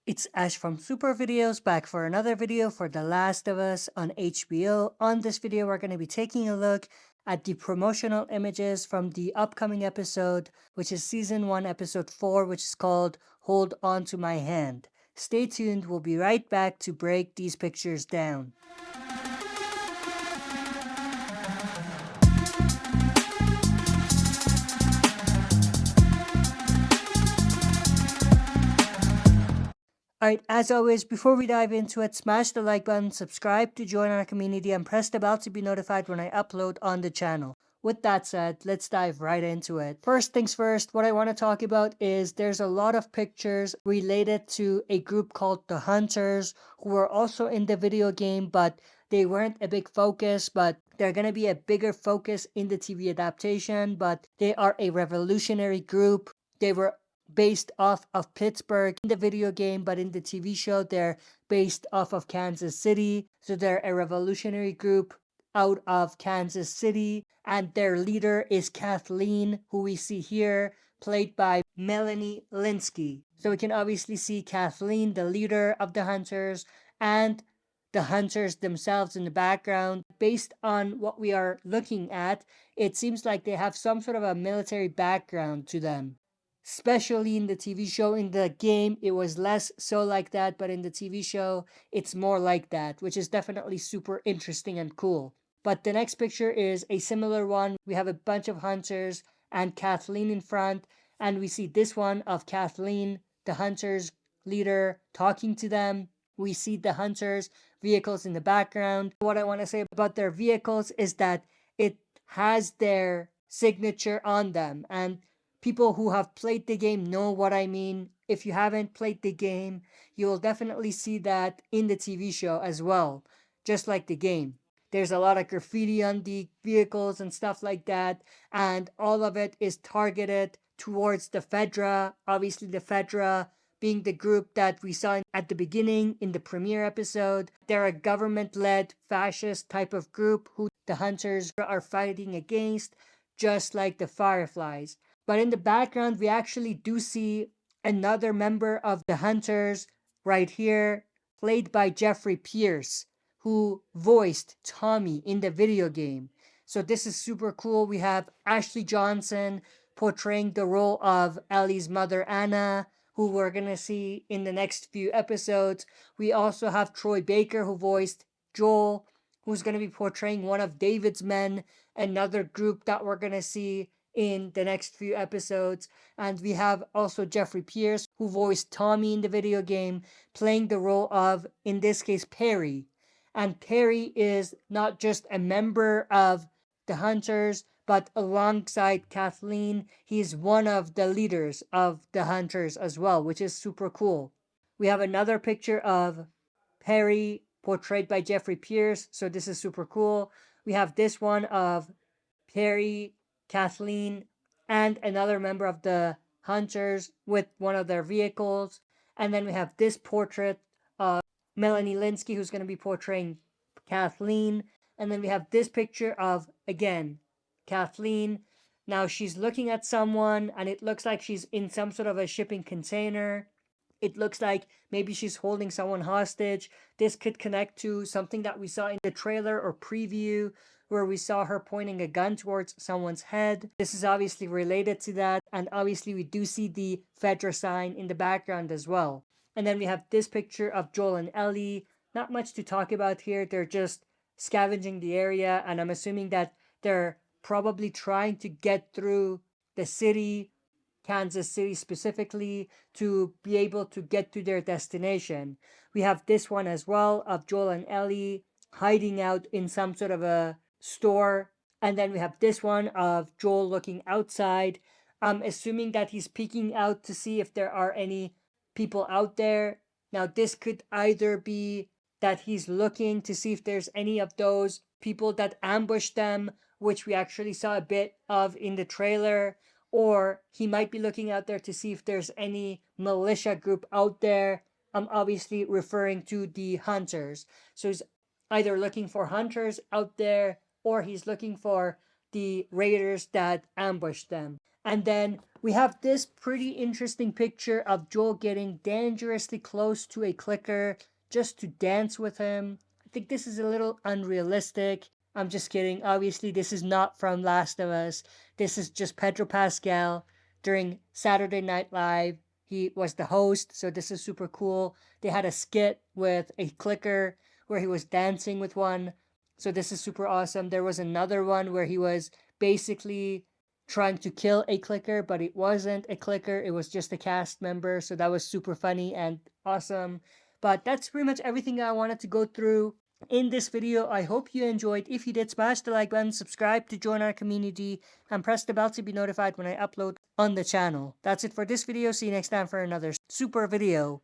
It's Ash from SuperVideos back for another video for The Last of Us on HBO. On this video, we're going to be taking a look at the promotional images from the upcoming episode, which is Season 1, Episode 4, which is called Hold On to My Hand. Stay tuned, we'll be right back to break these pictures down. Alright, as always, before we dive into it, smash the like button, subscribe to join our community, and press the bell to be notified when I upload on the channel. With that said, let's dive right into it. First things first, what I want to talk about is there's a lot of pictures related to a group called the Hunters, who are also in the video game, but they weren't a big focus, but they're going to be a bigger focus in the TV adaptation. But they are a revolutionary group. They were based off of Pittsburgh in the video game, but in the TV show they're based off of Kansas City. So they're a revolutionary group out of Kansas City, and their leader is Kathleen, who we see here, played by Melanie Lynskey. So we can obviously see Kathleen, the leader of the Hunters, and the Hunters themselves in the background. Based on what we are looking at, it seems like they have some sort of a military background to them. Especially in the TV show. In the game, it was less so like that, but in the TV show, it's more like that, which is definitely super interesting and cool. But the next picture is a similar one. We have a bunch of Hunters and Kathleen in front, and we see this one of Kathleen, the Hunters leader, talking to them. We see the Hunters vehicles in the background. What I want to say about their vehicles is that it has their signature on them, and people who have played the game know what I mean. If you haven't played the game, you will definitely see that in the TV show as well, just like the game. There's a lot of graffiti on the vehicles and stuff like that, and all of it is targeted towards the Fedra. Obviously, the Fedra being the group that we saw at the beginning in the premiere episode. They're a government-led fascist type of group who the Hunters are fighting against, just like the Fireflies. But in the background, we actually do see another member of the Hunters right here, played by Jeffrey Pierce, who voiced Tommy in the video game. So this is super cool. We have Ashley Johnson portraying the role of Ellie's mother, Anna, who we're going to see in the next few episodes. We also have Troy Baker, who voiced Joel, who's going to be portraying one of David's men, another group that we're going to see in the next few episodes. And we have also Jeffrey Pierce, who voiced Tommy in the video game, playing the role of, in this case, Perry. And Perry is not just a member of the Hunters, but alongside Kathleen, he's one of the leaders of the Hunters as well, which is super cool. We have another picture of Perry portrayed by Jeffrey Pierce, so this is super cool. We have this one of Perry, Kathleen, and another member of the Hunters with one of their vehicles. And then we have this portrait of Melanie Lynskey, who's going to be portraying Kathleen. And then we have this picture of, again, Kathleen. Now she's looking at someone, and it looks like she's in some sort of a shipping container. It looks like maybe she's holding someone hostage. This could connect to something that we saw in the trailer or preview, where we saw her pointing a gun towards someone's head. This is obviously related to that, and obviously we do see the Fedra sign in the background as well. And then we have this picture of Joel and Ellie. Not much to talk about here. They're just scavenging the area, and I'm assuming that they're probably trying to get through the city, Kansas City specifically, to be able to get to their destination. We have this one as well of Joel and Ellie hiding out in some sort of a store. And then we have this one of Joel looking outside. I'm assuming that he's peeking out to see if there are any people out there. Now this could either be that he's looking to see if there's any of those people that ambushed them, which we actually saw a bit of in the trailer, or he might be looking out there to see if there's any militia group out there. I'm obviously referring to the Hunters. So he's either looking for Hunters out there, or he's looking for the raiders that ambushed them. And then we have this pretty interesting picture of Joel getting dangerously close to a clicker just to dance with him. I think this is a little unrealistic. I'm just kidding. Obviously, this is not from Last of Us. This is just Pedro Pascal during Saturday Night Live. He was the host, so this is super cool. They had a skit with a clicker where he was dancing with one. So this is super awesome. There was another one where he was basically trying to kill a clicker, but it wasn't a clicker. It was just a cast member. So that was super funny and awesome. But that's pretty much everything I wanted to go through in this video. I hope you enjoyed. If you did, smash the like button, subscribe to join our community, and press the bell to be notified when I upload on the channel. That's it for this video. See you next time for another super video.